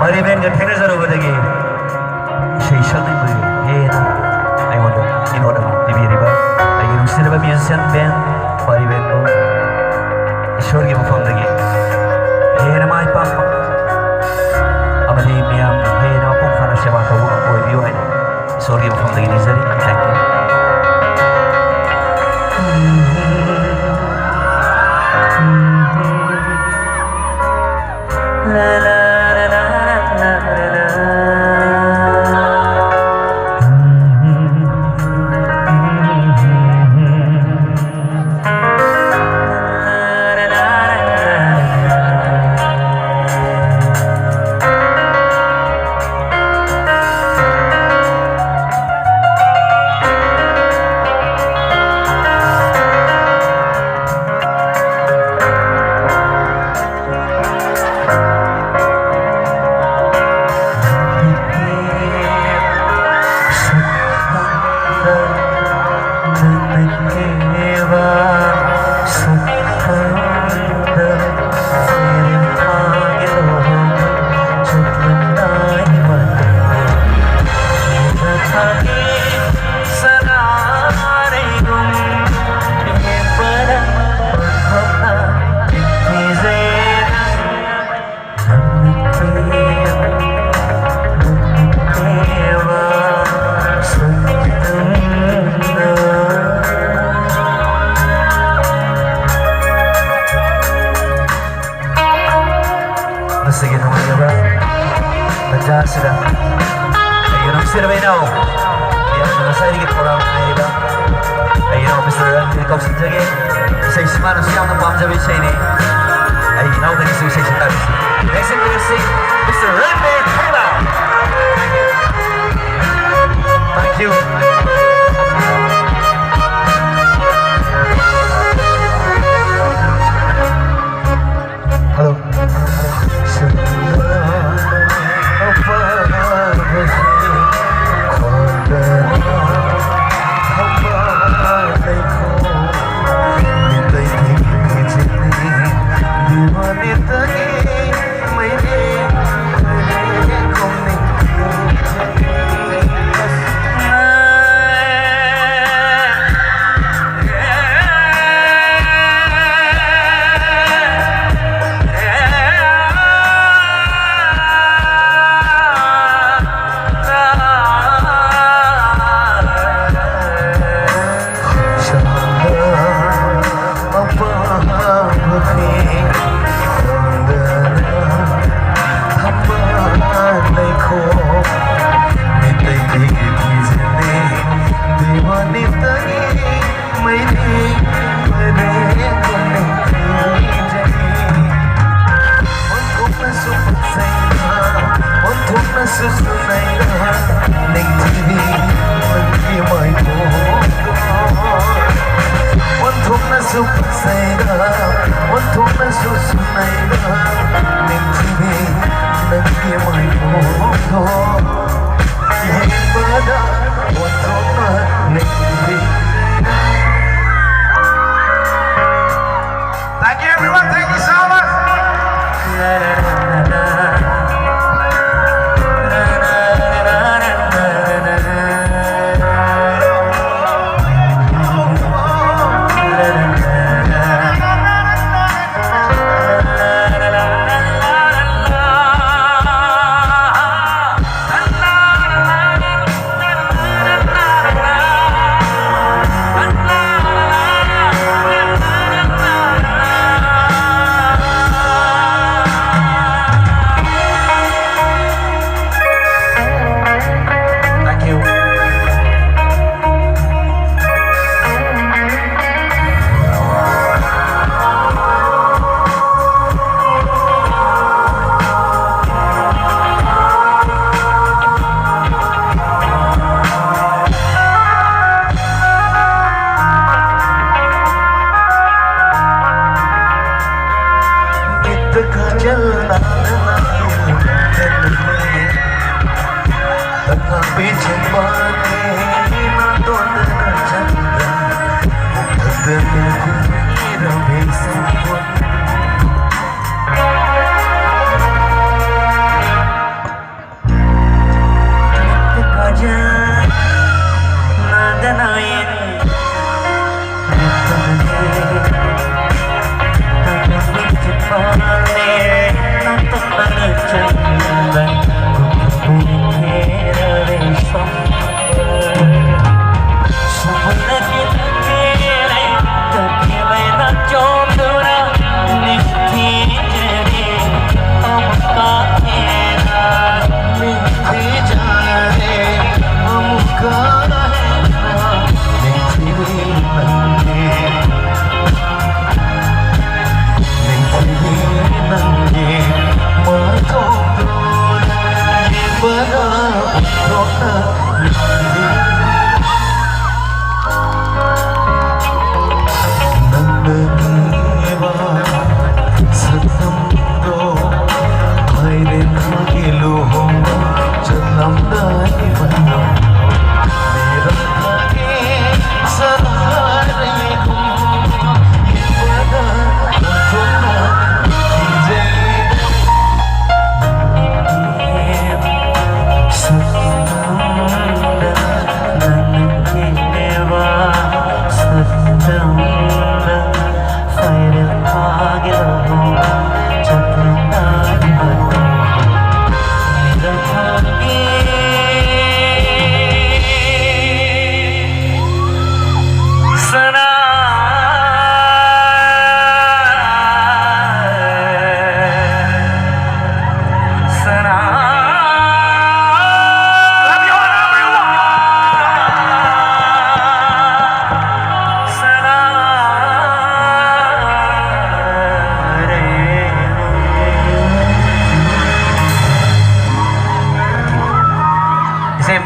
maribenga thengnajarubadagi isai saknaibu hena aingonda inona bibiriba aigi nusiraba musician band maribengo ishorgi mafamdagi hena mai pakpa amadi miyam hena mapung fana seba tawuga oibiyo haina ishorgi mafamdagi nizari. Thank you. Sige naman ba? Nandiyan sila. Ayun ang sila ba inaw? Kaya mga sarigit ko lang na iba. Ayun ang Mr. Randy Kausindjagi. Sa isimano siyang napamjabi siya ini. Ay inaw na isu siya siya tabi. Next in the sing, Mr. Randy Taylor. Thank you. Hello. Thank you, everyone. Thank you so much. Beach and